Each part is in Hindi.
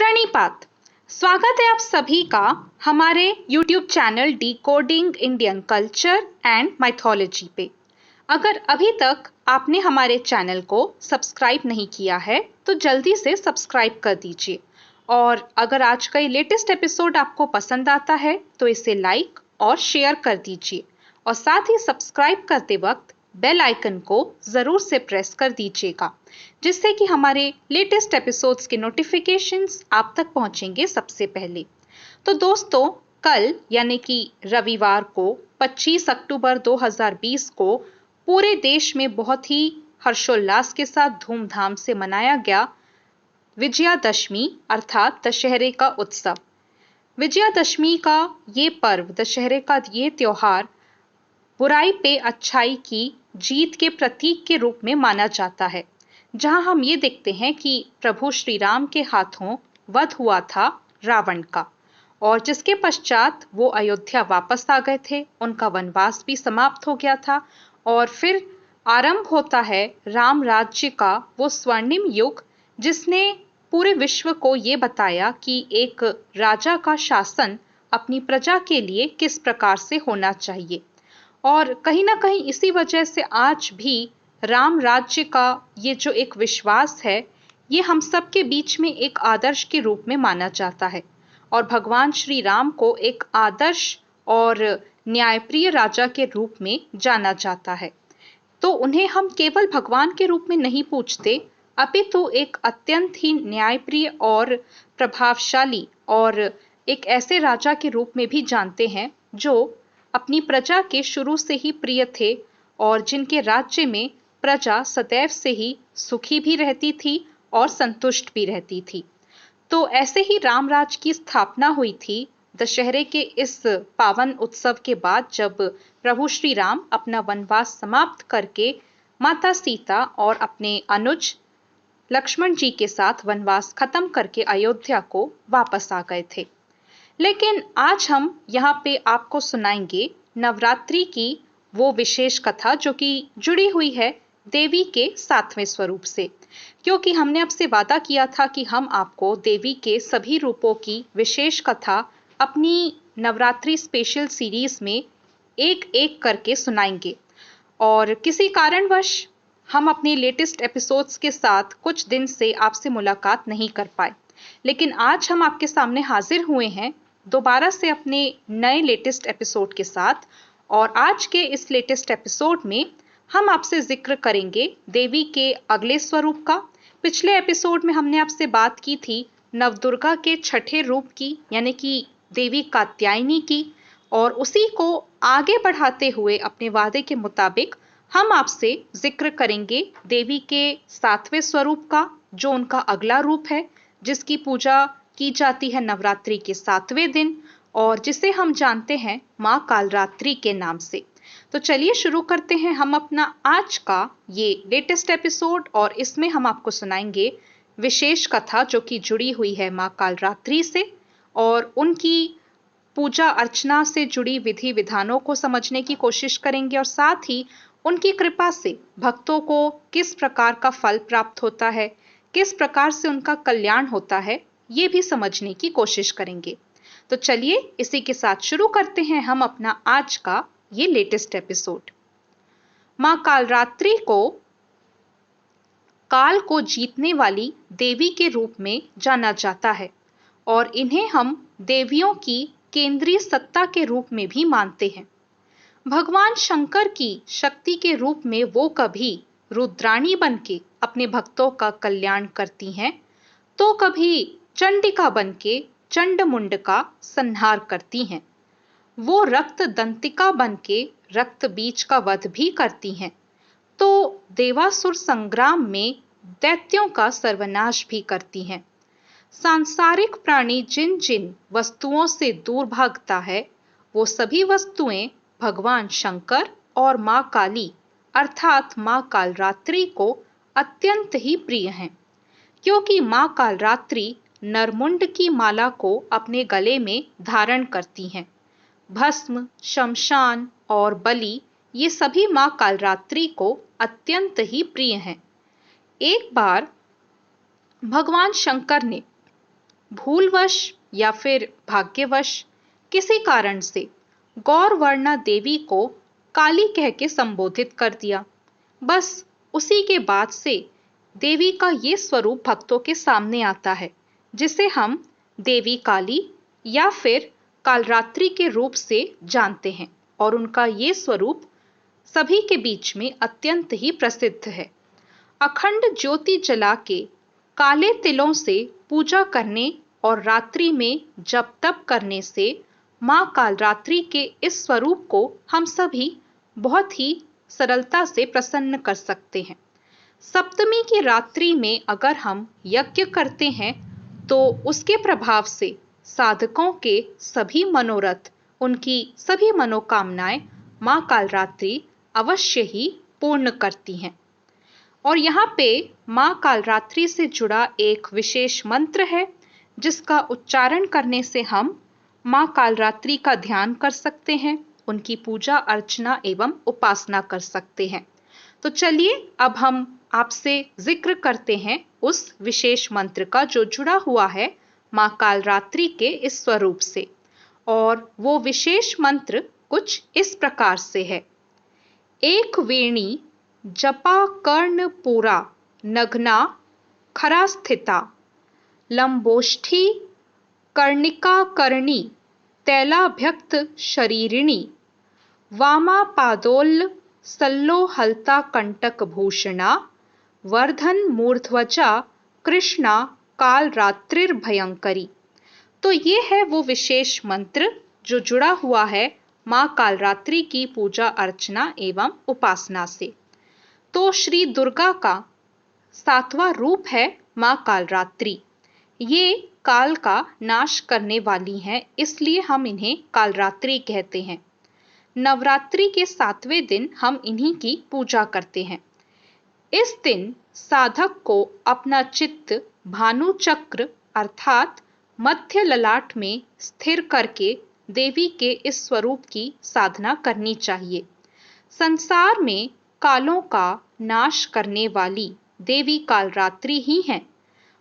प्रणिपात। स्वागत है आप सभी का हमारे YouTube channel decoding Indian culture and mythology पे। अगर अभी तक आपने हमारे चैनल को सब्सक्राइब नहीं किया है तो जल्दी से सब्सक्राइब कर दीजिए, और अगर आज का ये लेटेस्ट एपिसोड आपको पसंद आता है तो इसे लाइक और शेयर कर दीजिए, और साथ ही सब्सक्राइब करते वक्त बेल आइकन को ज़रूर से प्रेस कर दीजिएगा, जिससे कि हमारे लेटेस्ट एपिसोड्स के नोटिफिकेशंस आप तक पहुंचेंगे सबसे पहले। तो दोस्तों, कल यानी कि रविवार को 25 अक्टूबर 2020 को पूरे देश में बहुत ही हर्षोल्लास के साथ धूमधाम से मनाया गया विजयादशमी अर्थात दशहरे का उत्सव। विजयादशमी का ये पर्व, दशहरे का ये त्योहार बुराई पे अच्छाई की जीत के प्रतीक के रूप में माना जाता है, जहां हम ये देखते हैं कि प्रभु श्री राम के हाथों वध हुआ था रावण का, और जिसके पश्चात वो अयोध्या वापस आ गए थे। उनका वनवास भी समाप्त हो गया था, और फिर आरंभ होता है राम राज्य का वो स्वर्णिम युग, जिसने पूरे विश्व को ये बताया कि एक राजा का शासन अपनी प्रजा के लिए किस प्रकार से होना चाहिए। और कहीं ना कहीं इसी वजह से आज भी राम राज्य का ये जो एक विश्वास है, ये हम सब के बीच में एक आदर्श के रूप में माना जाता है, और भगवान श्री राम को एक आदर्श और न्यायप्रिय राजा के रूप में जाना जाता है। तो उन्हें हम केवल भगवान के रूप में नहीं पूछते, अपितु एक अत्यंत ही न्यायप्रिय और प्रभावशाली और एक ऐसे राजा के रूप में भी जानते हैं जो अपनी प्रजा के शुरू से ही प्रिय थे, और जिनके राज्य में प्रजा सदैव से ही सुखी भी रहती थी और संतुष्ट भी रहती थी। तो ऐसे ही रामराज की स्थापना हुई थी दशहरे के इस पावन उत्सव के बाद, जब प्रभु श्री राम अपना वनवास समाप्त करके माता सीता और अपने अनुज लक्ष्मण जी के साथ वनवास खत्म करके अयोध्या को वापस आ गए थे। लेकिन आज हम यहाँ पे आपको सुनाएंगे नवरात्रि की वो विशेष कथा जो कि जुड़ी हुई है देवी के 7वें स्वरूप से, क्योंकि हमने आपसे वादा किया था कि हम आपको देवी के सभी रूपों की विशेष कथा अपनी नवरात्रि स्पेशल सीरीज में एक एक करके सुनाएंगे। और किसी कारणवश हम अपने लेटेस्ट एपिसोड्स के साथ कुछ दिन से आपसे मुलाकात नहीं कर पाए, लेकिन आज हम आपके सामने हाजिर हुए हैं दोबारा से अपने नए लेटेस्ट एपिसोड के साथ। और आज के इस लेटेस्ट एपिसोड में हम आपसे जिक्र करेंगे देवी के अगले स्वरूप का। पिछले एपिसोड में हमने आपसे बात की थी नवदुर्गा के छठे रूप की, यानी कि देवी कात्यायनी की, और उसी को आगे बढ़ाते हुए अपने वादे के मुताबिक हम आपसे जिक्र करेंगे देवी के 7वें स्वरूप का, जो उनका अगला रूप है, जिसकी पूजा की जाती है नवरात्रि के 7वें दिन, और जिसे हम जानते हैं माँ कालरात्रि के नाम से। तो चलिए शुरू करते हैं हम अपना आज का ये लेटेस्ट एपिसोड, और इसमें हम आपको सुनाएंगे विशेष कथा जो कि जुड़ी हुई है माँ कालरात्रि से, और उनकी पूजा अर्चना से जुड़ी विधि विधानों को समझने की कोशिश करेंगे, और साथ ही उनकी कृपा से भक्तों को किस प्रकार का फल प्राप्त होता है, किस प्रकार से उनका कल्याण होता है, ये भी समझने की कोशिश करेंगे। तो चलिए इसी के साथ शुरू करते हैं हम अपना आज का ये लेटेस्ट एपिसोड। माँ कालरात्रि को काल को जीतने वाली देवी के रूप में जाना जाता है, और इन्हें हम देवियों की केंद्रीय सत्ता के रूप में भी मानते हैं। भगवान शंकर की शक्ति के रूप में वो कभी रुद्राणी बनके अपने भक्तों का कल्याण करती हैं, तो कभी चंडिका बनके चंडमुंड का संहार करती हैं। वो रक्त दंतिका बनके रक्त बीज का वध भी करती हैं, तो देवासुर संग्राम में दैत्यों का सर्वनाश भी करती हैं। सांसारिक प्राणी जिन जिन वस्तुओं से दूर भागता है, वो सभी वस्तुएं भगवान शंकर और माँ काली अर्थात माँ कालरात्रि को अत्यंत ही प्रिय हैं, क्योंकि माँ कालरात्रि नरमुंड की माला को अपने गले में धारण करती हैं। भस्म, शमशान और बलि ये सभी माँ कालरात्रि को अत्यंत ही प्रिय हैं। एक बार भगवान शंकर ने भूलवश या फिर भाग्यवश किसी कारण से गौरवर्णा देवी को काली कह के संबोधित कर दिया। बस उसी के बाद से देवी का ये स्वरूप भक्तों के सामने आता है, जिसे हम देवी काली या फिर कालरात्रि के रूप से जानते हैं, और उनका ये स्वरूप सभी के बीच में अत्यंत ही प्रसिद्ध है। अखंड ज्योति जला के काले तिलों से पूजा करने और रात्रि में जप तप करने से माँ कालरात्रि के इस स्वरूप को हम सभी बहुत ही सरलता से प्रसन्न कर सकते हैं। सप्तमी की रात्रि में अगर हम यज्ञ करते हैं तो उसके प्रभाव से साधकों के सभी मनोरथ, उनकी सभी मनोकामनाएं माँ कालरात्रि अवश्य ही पूर्ण करती हैं। और यहाँ पे माँ कालरात्रि से जुड़ा एक विशेष मंत्र है, जिसका उच्चारण करने से हम माँ कालरात्रि का ध्यान कर सकते हैं, उनकी पूजा अर्चना एवं उपासना कर सकते हैं। तो चलिए अब हम आपसे जिक्र करते हैं उस विशेष मंत्र का जो जुड़ा हुआ है माँ कालरात्रि के इस स्वरूप से। और वो विशेष मंत्र कुछ इस प्रकार से है। एक वेणी जपा कर्ण पूरा नग्ना खरा स्थिता, लंबोष्ठी कर्णिका कर्णी तैलाभ्यक्त शरीरिणी, वामा पादोल सल्लो हलता कंटक भूषणा, वर्धन मूर्ध्वजा कृष्णा काल रात्रिर्भयंकरी। तो ये है वो विशेष मंत्र जो जुड़ा हुआ है माँ कालरात्रि की पूजा अर्चना एवं उपासना से। तो श्री दुर्गा का 7वां रूप है माँ कालरात्रि। ये काल का नाश करने वाली हैं, इसलिए हम इन्हें कालरात्रि कहते हैं। नवरात्रि के 7वें दिन हम इन्हीं की पूजा करते हैं। इस दिन साधक को अपना चित्त भानु चक्र अर्थात मध्य ललाट में स्थिर करके देवी के इस स्वरूप की साधना करनी चाहिए। संसार में कालों का नाश करने वाली देवी कालरात्रि ही हैं।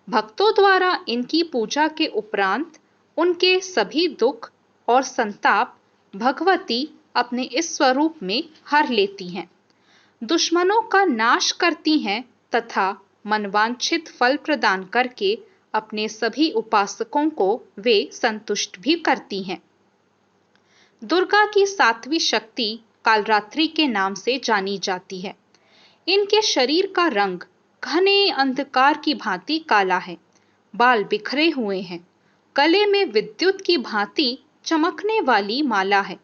भक्तों द्वारा इनकी पूजा के उपरांत उनके सभी दुख और संताप भगवती अपने इस स्वरूप में हर लेती हैं, दुश्मनों का नाश करती हैं तथा मनवांछित फल प्रदान करके अपने सभी उपासकों को वे संतुष्ट भी करती हैं। दुर्गा की 7वीं शक्ति कालरात्रि के नाम से जानी जाती है। इनके शरीर का रंग घने अंधकार की भांति काला है, बाल बिखरे हुए हैं, गले में विद्युत की भांति चमकने वाली माला है।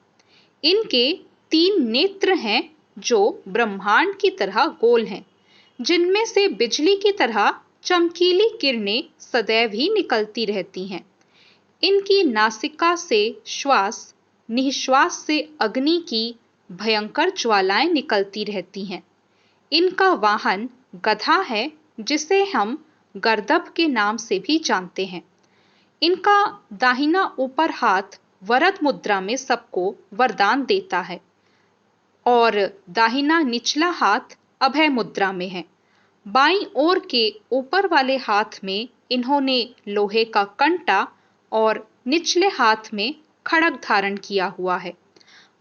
इनके 3 नेत्र हैं जो ब्रह्मांड की तरह गोल हैं, जिनमें से बिजली की तरह चमकीली किरणें सदैव ही निकलती रहती हैं। इनकी नासिका से श्वास, निःश्वास से अग्नि की भयंकर ज्वालाएं निकलती रहती हैं। इनका वाहन गधा है, जिसे हम गर्दभ के नाम से भी जानते हैं। इनका दाहिना ऊपर हाथ वरद मुद्रा में सबको वरदान देता है और दाहिना निचला हाथ अभय मुद्रा में है। बाईं ओर के ऊपर वाले हाथ में इन्होंने लोहे का कंटा और निचले हाथ में खड्ग धारण किया हुआ है।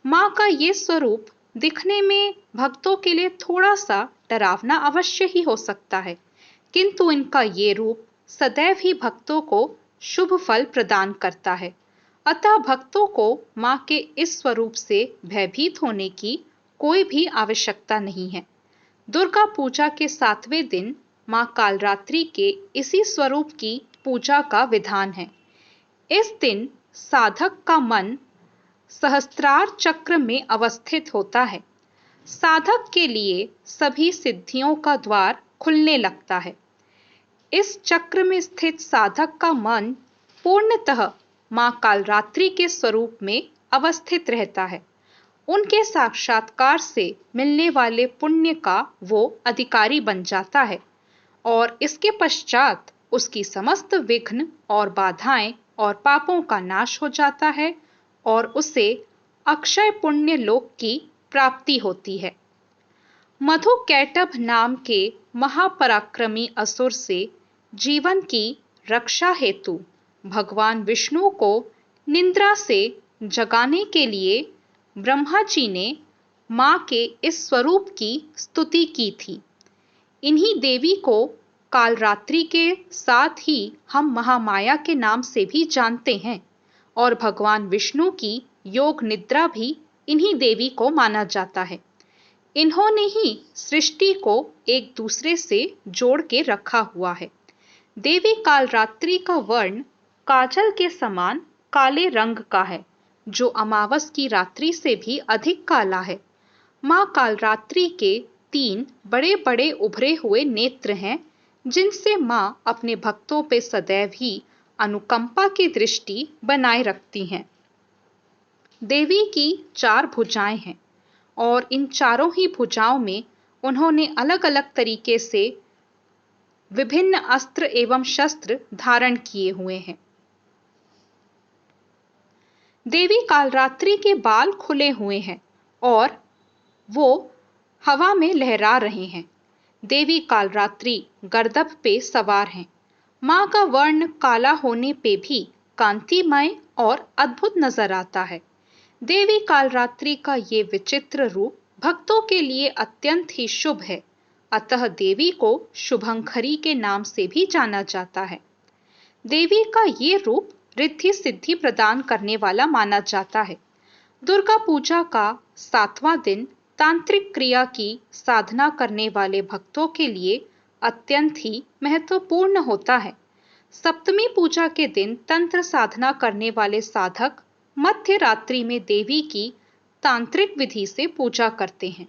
माँ का ये स्वरूप दिखने में भक्तों के लिए थोड़ा सा डरावना अवश्य ही हो सकता है, किंतु इनका ये रूप सदैव ही भक्तों को शुभ फल प्रदान करता है। अतः भक्तों को माँ के इस स्वरूप से भयभीत होने की कोई भी आवश्यकता नहीं है। दुर्गा पूजा के 7वें दिन माँ कालरात्रि के इसी स्वरूप की पूजा का विधान है। इस दिन साधक का मन सहस्त्रार चक्र में अवस्थित होता है। साधक के लिए सभी सिद्धियों का द्वार खुलने लगता है। इस चक्र में स्थित साधक का मन पूर्णतः माँ कालरात्रि के स्वरूप में अवस्थित रहता है। उनके साक्षात्कार से मिलने वाले पुण्य का वो अधिकारी बन जाता है और इसके पश्चात उसकी समस्त विघ्न और बाधाएं और पापों का नाश हो जाता है और उसे अक्षय पुण्य लोक की प्राप्ति होती है। मधु कैटभ नाम के महापराक्रमी असुर से जीवन की रक्षा हेतु भगवान विष्णु को निद्रा से जगाने के लिए ब्रह्मा जी ने मां के इस स्वरूप की स्तुति की थी। इन्हीं देवी को कालरात्रि के साथ ही हम महामाया के नाम से भी जानते हैं और भगवान विष्णु की योग निद्रा भी इन्हीं देवी को माना जाता है। इन्होंने ही सृष्टि को एक दूसरे से जोड़ के रखा हुआ है। देवी कालरात्रि का वर्ण काजल के समान काले रंग का है, जो अमावस की रात्रि से भी अधिक काला है। मां कालरात्रि के 3 बड़े बड़े उभरे हुए नेत्र हैं, जिनसे मां अपने भक्तों पे सदैव ही अनुकंपा की दृष्टि बनाए रखती हैं। देवी की 4 भुजाएं हैं और इन चारों ही भुजाओं में उन्होंने अलग अलग तरीके से विभिन्न अस्त्र एवं शस्त्र धारण किए हुए हैं। देवी कालरात्रि के बाल खुले हुए हैं और वो हवा में लहरा रहे हैं। देवी कालरात्रि गर्दभ पे सवार हैं। मां का वर्ण काला होने पे भी कांतिमय और अद्भुत नजर आता है। देवी कालरात्रि का ये विचित्र रूप भक्तों के लिए अत्यंत ही शुभ है, अतः देवी को शुभंकरी के नाम से भी जाना जाता है। देवी का ये रूप रिद्धि सिद्धि प्रदान करने वाला माना जाता है। दुर्गा पूजा का 7वां दिन तांत्रिक क्रिया की साधना करने वाले भक्तों के लिए अत्यंत ही महत्वपूर्ण होता है। सप्तमी पूजा के दिन तंत्र साधना करने वाले साधक मध्य रात्रि में देवी की तांत्रिक विधि से पूजा करते हैं।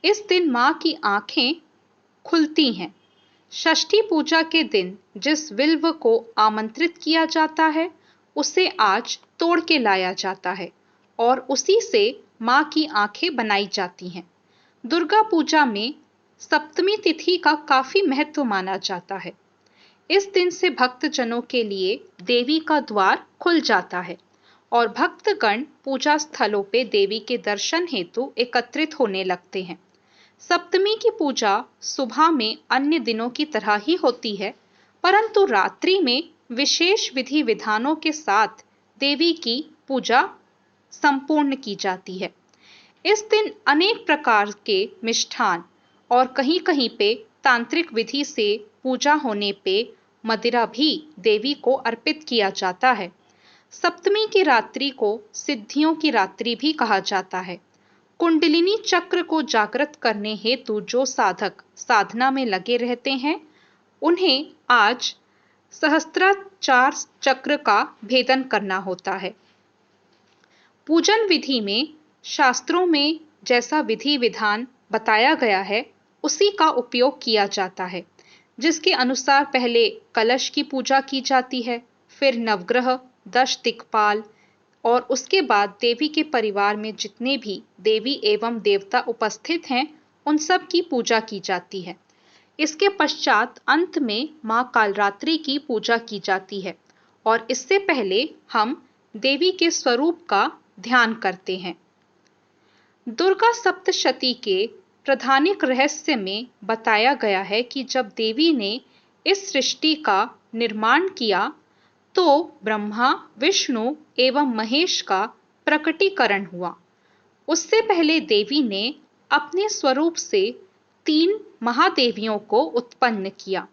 इस दिन मां की आंखें खुलती हैं। षष्ठी पूजा के दिन जिस बिल्व को आमंत्रित किया जाता है, उसे आज तोड़ के लाया जाता है और उसी से मां की आंखें बनाई जाती हैं। दुर्गा पूजा में सप्तमी तिथि का काफी महत्व माना जाता है। इस दिन से भक्तजनों के लिए देवी का द्वार खुल जाता है और भक्तगण पूजा स्थलों पे देवी के दर्शन हेतु एकत्रित होने लगते हैं। सप्तमी की पूजा सुबह में अन्य दिनों की तरह ही होती है, परंतु रात्रि में विशेष विधि विधानों के साथ देवी की पूजा संपूर्ण की जाती है। इस दिन अनेक प्रकार के मिष्ठान और कहीं कहीं पे तांत्रिक विधि से पूजा होने पे मदिरा भी देवी को अर्पित किया जाता है। सप्तमी की रात्रि को सिद्धियों की रात्रि भी कहा जाता है। कुंडलिनी चक्र को जागृत करने हेतु जो साधक साधना में लगे रहते हैं, उन्हें आज सहस्त्राचार चक्र का भेदन करना होता है। पूजन विधि में शास्त्रों में जैसा विधि विधान बताया गया है, उसी का उपयोग किया जाता है, जिसके अनुसार पहले कलश की पूजा की जाती है, फिर नवग्रह, 10 दिक्पाल और उसके बाद देवी के परिवार में जितने भी देवी एवं देवता उपस्थित हैं, उन सब की पूजा की जाती है। इसके पश्चात अंत में मां कालरात्रि की पूजा की जाती है और इससे पहले हम देवी के स्वरूप का ध्यान करते हैं। दुर्गा सप्तशती के प्रधानिक रहस्य में बताया गया है कि जब देवी ने इस सृष्टि का निर्माण किया, तो ब्रह्मा, विष्णु एवं महेश का प्रकटीकरण हुआ। उससे पहले देवी ने अपने स्वरूप से 3 महादेवियों को उत्पन्न किया।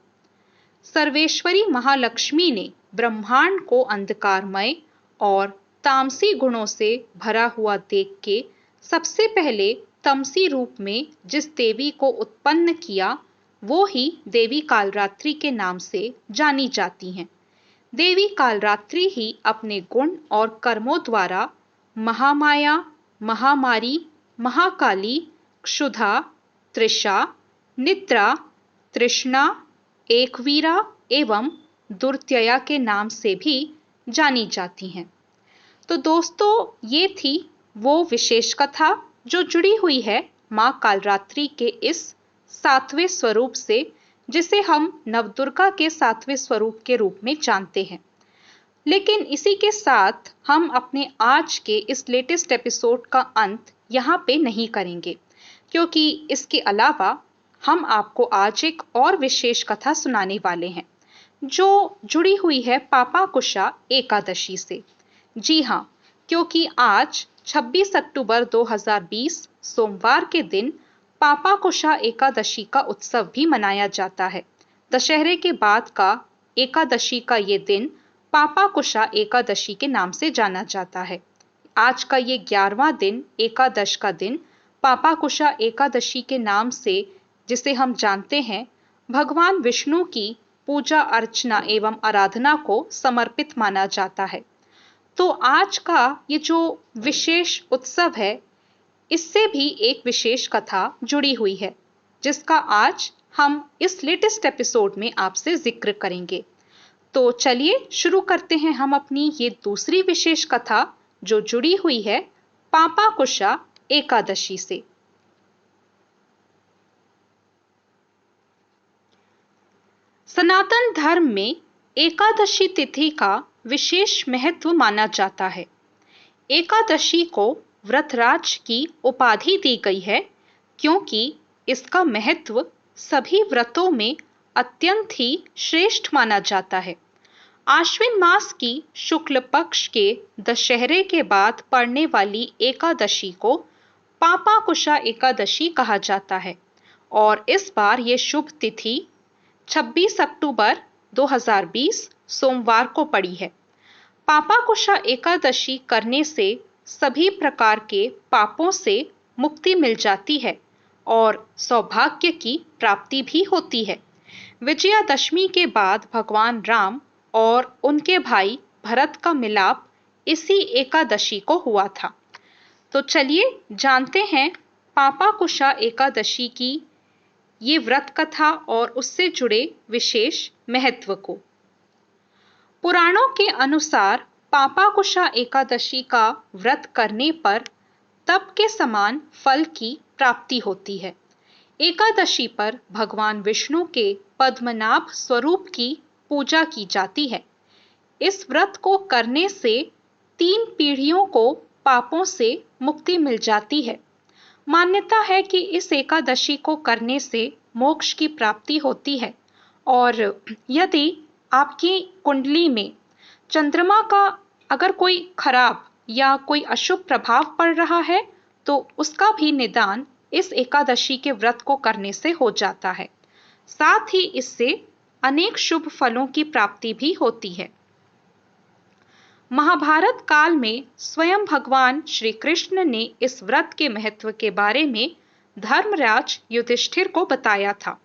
सर्वेश्वरी महालक्ष्मी ने ब्रह्मांड को अंधकारमय और तामसी गुणों से भरा हुआ देख के सबसे पहले तमसी रूप में जिस देवी को उत्पन्न किया, वो ही देवी कालरात्रि के नाम से जानी जाती हैं। देवी कालरात्रि ही अपने गुण और कर्मों द्वारा महामाया, महामारी, महाकाली, क्षुधा, तृषा, निद्रा, तृष्णा, एकवीरा एवं दुर्त्यया के नाम से भी जानी जाती हैं। तो दोस्तों, ये थी वो विशेष कथा जो जुड़ी हुई है मां कालरात्रि के इस 7वें स्वरूप से, जिसे हम नवदुर्गा के 7वें स्वरूप के रूप में जानते हैं। लेकिन इसी के साथ हम अपने आज के इस लेटेस्ट एपिसोड का अंत यहाँ पे नहीं करेंगे, क्योंकि इसके अलावा हम आपको आज एक और विशेष कथा सुनाने वाले हैं। जो जुड़ी हुई है पापाकुशा एकादशी से। जी हाँ, क्योंकि आज 26 अक्टूबर 2020 सोमवार के दिन पापाकुशा एकादशी का उत्सव भी मनाया जाता है। दशहरे के बाद का एकादशी का ये दिन पापाकुशा एकादशी के नाम से जाना जाता है। आज का ये 11वां दिन, एकादश का दिन, पापाकुशा एकादशी के नाम से जिसे हम जानते हैं, भगवान विष्णु की पूजा अर्चना एवं आराधना को समर्पित माना जाता है। तो आज का ये जो विशेष उत्सव है, इससे भी एक विशेष कथा जुड़ी हुई है, जिसका आज हम इस लेटेस्ट एपिसोड में आपसे जिक्र करेंगे। तो चलिए शुरू करते हैं हम अपनी ये दूसरी विशेष कथा जो जुड़ी हुई है पापाकुशा एकादशी से। सनातन धर्म में एकादशी तिथि का विशेष महत्व माना जाता है। एकादशी को व्रतराज की उपाधि दी गई है क्योंकि इसका महत्व सभी व्रतों में अत्यंत ही श्रेष्ठ माना जाता है। आश्विन मास की शुक्ल पक्ष के दशहरे के बाद पड़ने वाली एकादशी को पापाकुशा एकादशी कहा जाता है और इस बार ये शुभ तिथि 26 अक्टूबर 2020 सोमवार को पड़ी है। पापाकुशा एकादशी करने से सभी प्रकार के पापों से मुक्ति मिल जाती है और सौभाग्य की प्राप्ति भी होती है। विजयादशमी के बाद भगवान राम और उनके भाई भरत का मिलाप इसी एकादशी को हुआ था। तो चलिए जानते हैं पापाकुशा एकादशी की ये व्रत कथा और उससे जुड़े विशेष महत्व को। पुराणों के अनुसार पापाकुशा एकादशी का व्रत करने पर तप के समान फल की प्राप्ति होती है। एकादशी पर भगवान विष्णु के पद्मनाभ स्वरूप की पूजा की जाती है। इस व्रत को करने से 3 पीढ़ियों को पापों से मुक्ति मिल जाती है। मान्यता है कि इस एकादशी को करने से मोक्ष की प्राप्ति होती है और यदि आपकी कुंडली में चंद्रमा का अगर कोई खराब या कोई अशुभ प्रभाव पड़ रहा है तो उसका भी निदान इस एकादशी के व्रत को करने से हो जाता है। साथ ही इससे अनेक शुभ फलों की प्राप्ति भी होती है। महाभारत काल में स्वयं भगवान श्री कृष्ण ने इस व्रत के महत्व के बारे में धर्मराज युधिष्ठिर को बताया था।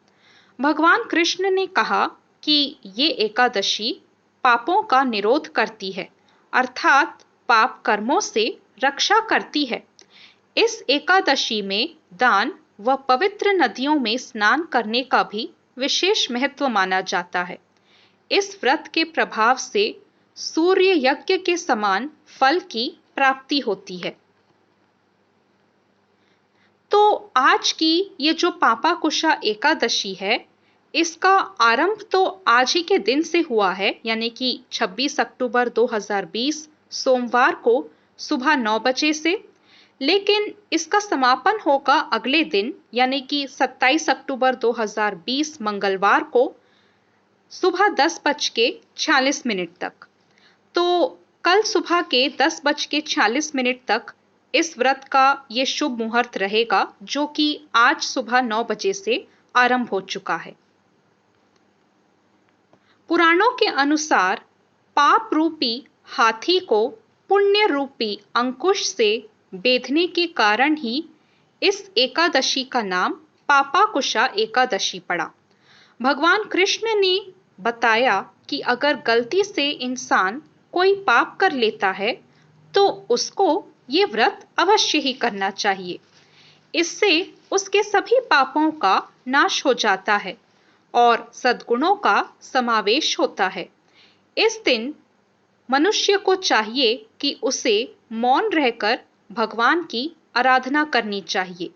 भगवान कृष्ण ने कहा कि ये एकादशी पापों का निरोध करती है, अर्थात पाप कर्मों से रक्षा करती है। इस एकादशी में दान व पवित्र नदियों में स्नान करने का भी विशेष महत्व माना जाता है। इस व्रत के प्रभाव से सूर्य यज्ञ के समान फल की प्राप्ति होती है। तो आज की ये जो पापाकुशा एकादशी है, इसका आरंभ तो आज ही के दिन से हुआ है, यानी कि 26 अक्टूबर 2020 सोमवार को सुबह 9 बजे से, लेकिन इसका समापन होगा अगले दिन यानी कि 27 अक्टूबर 2020 मंगलवार को सुबह 10:46 तक। तो कल सुबह के 10:46 तक इस व्रत का ये शुभ मुहूर्त रहेगा, जो कि आज सुबह 9 बजे से आरंभ हो चुका है। पुराणों के अनुसार पाप रूपी हाथी को पुण्य रूपी अंकुश से बेधने के कारण ही इस एकादशी का नाम पापाकुशा एकादशी पड़ा। भगवान कृष्ण ने बताया कि अगर गलती से इंसान कोई पाप कर लेता है तो उसको ये व्रत अवश्य ही करना चाहिए। इससे उसके सभी पापों का नाश हो जाता है और सद्गुणों का समावेश होता है। इस दिन मनुष्य को चाहिए कि उसे मौन रहकर भगवान की आराधना करनी चाहिए,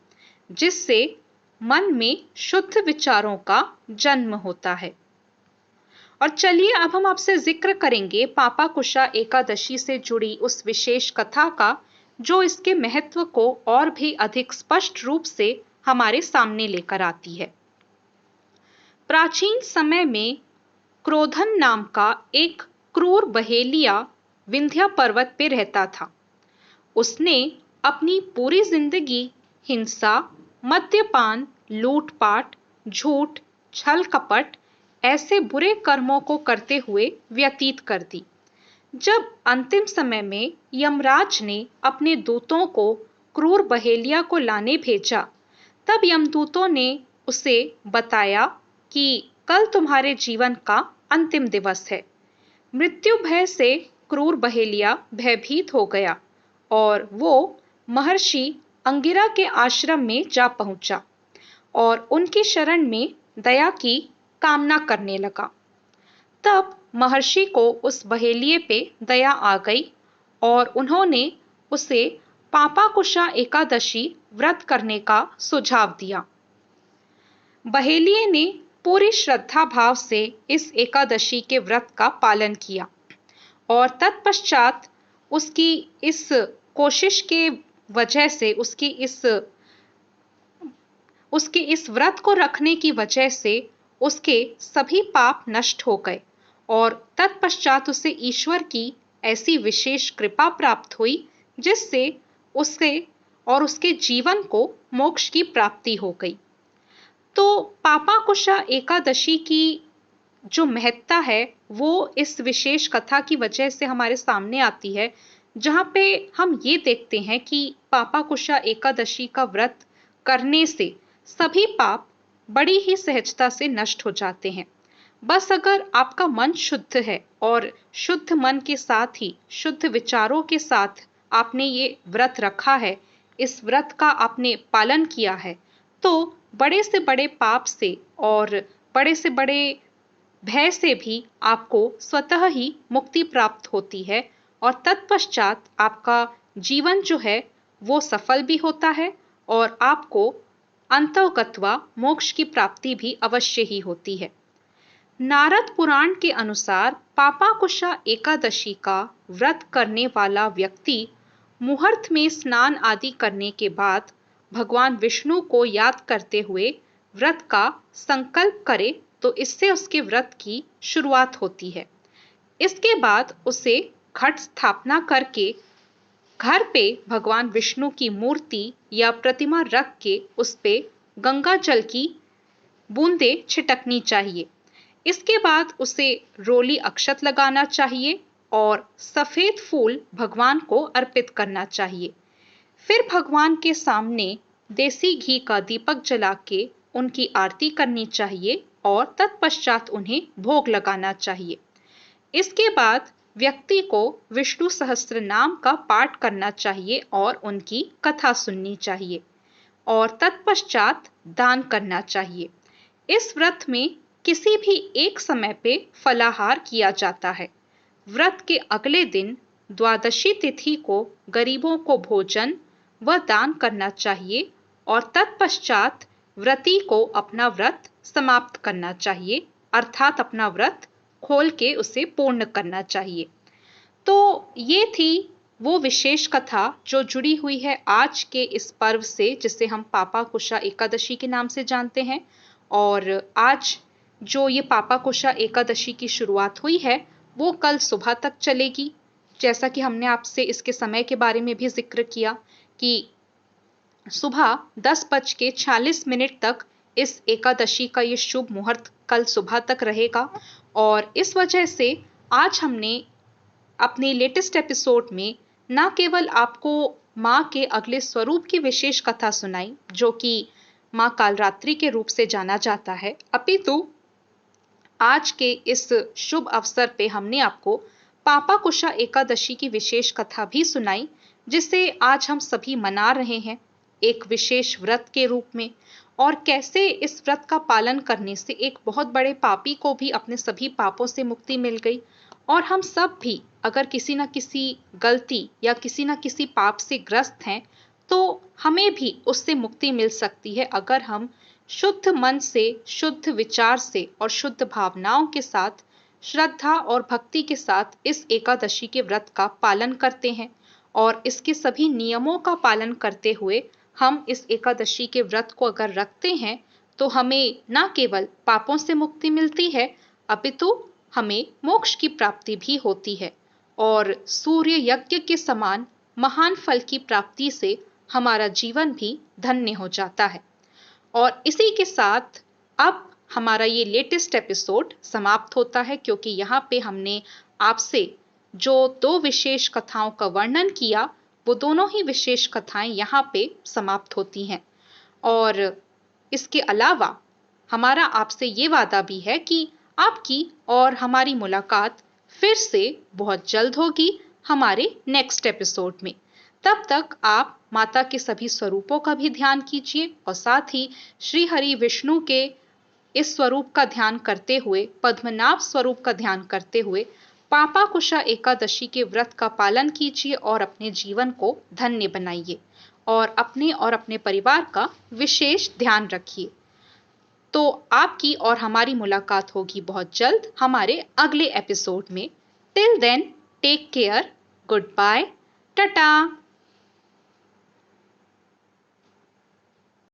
जिससे मन में शुद्ध विचारों का जन्म होता है। और चलिए अब हम आपसे जिक्र करेंगे पापाकुशा एकादशी से जुड़ी उस विशेष कथा का, जो इसके महत्व को और भी अधिक स्पष्ट रूप से हमारे सामने लेकर आती है। प्राचीन समय में क्रोधन नाम का एक क्रूर बहेलिया विंध्या पर्वत पे रहता था। उसने अपनी पूरी जिंदगी हिंसा, मद्यपान, लूटपाट, झूठ, छल कपट ऐसे बुरे कर्मों को करते हुए व्यतीत कर दी। जब अंतिम समय में यमराज ने अपने दूतों को क्रूर बहेलिया को लाने भेजा, तब यमदूतों ने उसे बताया कि कल तुम्हारे जीवन का अंतिम दिवस है। मृत्यु भय से क्रूर बहेलिया भयभीत हो गया और वो महर्षि अंगिरा के आश्रम में जा पहुंचा और उनकी शरण में दया की कामना करने लगा। तब महर्षि को उस बहेलिये पे दया आ गई और उन्होंने उसे पापाकुशा एकादशी व्रत करने का सुझाव दिया। बहेलिये ने पूरी श्रद्धा भाव से इस एकादशी के व्रत का पालन किया और तत्पश्चात उसकी इस कोशिश के वजह से उसके इस व्रत को रखने की वजह से उसके सभी पाप नष्ट हो गए और तत्पश्चात उसे ईश्वर की ऐसी विशेष कृपा प्राप्त हुई जिससे उसके और उसके जीवन को मोक्ष की प्राप्ति हो गई। तो पापाकुशा एकादशी की जो महत्ता है वो इस विशेष कथा की वजह से हमारे सामने आती है, जहाँ पे हम ये देखते हैं कि पापाकुशा एकादशी का व्रत करने से सभी पाप बड़ी ही सहजता से नष्ट हो जाते हैं। बस अगर आपका मन शुद्ध है और शुद्ध मन के साथ ही शुद्ध विचारों के साथ आपने ये व्रत रखा है, इस व्रत का आपने पालन किया है, तो बड़े से बड़े पाप से और बड़े से बड़े भय से भी आपको स्वतः ही मुक्ति प्राप्त होती है और तत्पश्चात आपका जीवन जो है वो सफल भी होता है और आपको अंतःगत्वा मोक्ष की प्राप्ति भी अवश्य ही होती है। नारद पुराण के अनुसार पापाकुशा एकादशी का व्रत करने वाला व्यक्ति मुहूर्त में स्नान आदि करने के बाद भगवान विष्णु को याद करते हुए व्रत का संकल्प करे तो इससे उसके व्रत की शुरुआत होती है। इसके बाद उसे घट स्थापना करके घर पे भगवान विष्णु की मूर्ति या प्रतिमा रख के उस पे गंगा जल की बूंदे छिटकनी चाहिए। इसके बाद उसे रोली अक्षत लगाना चाहिए और सफेद फूल भगवान को अर्पित करना चाहिए। फिर भगवान के सामने देसी घी का दीपक जला के उनकी आरती करनी चाहिए और तत्पश्चात उन्हें भोग लगाना चाहिए। इसके बाद व्यक्ति को विष्णु सहस्त्र नाम का पाठ करना चाहिए और उनकी कथा सुननी चाहिए और तत्पश्चात दान करना चाहिए। इस व्रत में किसी भी एक समय पे फलाहार किया जाता है। व्रत के अगले दिन द्वादशी तिथि को गरीबों को भोजन व दान करना चाहिए और तत्पश्चात व्रती को अपना व्रत समाप्त करना चाहिए, अर्थात अपना व्रत खोल के उसे पूर्ण करना चाहिए। तो ये थी वो विशेष कथा जो जुड़ी हुई है आज के इस पर्व से, जिसे हम पापाकुशा एकादशी के नाम से जानते हैं। और आज जो ये पापाकुशा एकादशी की शुरुआत हुई है वो कल सुबह तक चलेगी। जैसा कि हमने आपसे इसके समय के बारे में भी जिक्र किया कि सुबह 10:46 तक इस एकादशी का ये शुभ मुहूर्त कल सुबह तक रहेगा। और इस वजह से आज हमने अपने लेटेस्ट एपिसोड में न केवल आपको माँ के अगले स्वरूप की विशेष कथा सुनाई जो कि माँ कालरात्रि के रूप से जाना जाता है, अपितु आज के इस शुभ अवसर पे हमने आपको पापाकुशा एकादशी की विशेष कथा भी सुनाई, जिसे आज हम सभी मना रहे हैं एक विशेष व्रत के रूप में, और कैसे इस व्रत का पालन करने से एक बहुत बड़े पापी को भी अपने सभी पापों से मुक्ति मिल गई। और हम सब भी अगर किसी न किसी गलती या किसी न किसी पाप से ग्रस्त हैं तो हमें भी उससे मुक्ति मिल सकती है अगर हम शुद्ध मन से, शुद्ध विचार से और शुद्ध भावनाओं के साथ, श्रद्धा और भक्ति के साथ इस एकादशी के व्रत का पालन करते हैं। और इसके सभी नियमों का पालन करते हुए हम इस एकादशी के व्रत को अगर रखते हैं तो हमें न केवल पापों से मुक्ति मिलती है, अपितु हमें मोक्ष की प्राप्ति भी होती है और सूर्य यज्ञ के समान महान फल की प्राप्ति से हमारा जीवन भी धन्य हो जाता है। और इसी के साथ अब हमारा ये लेटेस्ट एपिसोड समाप्त होता है, क्योंकि यहाँ पे हमने आपसे जो 2 विशेष कथाओं का वर्णन किया, वो दोनों ही विशेष कथाएं यहाँ पे समाप्त होती हैं। और इसके अलावा हमारा आपसे ये वादा भी है कि आपकी और हमारी मुलाकात फिर से बहुत जल्द होगी हमारे नेक्स्ट एपिसोड में। तब तक आप माता के सभी स्वरूपों का भी ध्यान कीजिए और साथ ही श्री हरि विष्णु के इस स्वरूप का ध्यान करते हुए, पद्मनाभ स्वरूप का ध्यान करते हुए पापाकुशा एकादशी के व्रत का पालन कीजिए और अपने जीवन को धन्य बनाइए और अपने परिवार का विशेष ध्यान रखिए। तो आपकी और हमारी मुलाकात होगी बहुत जल्द हमारे अगले एपिसोड में। Till then take care, goodbye, Tata.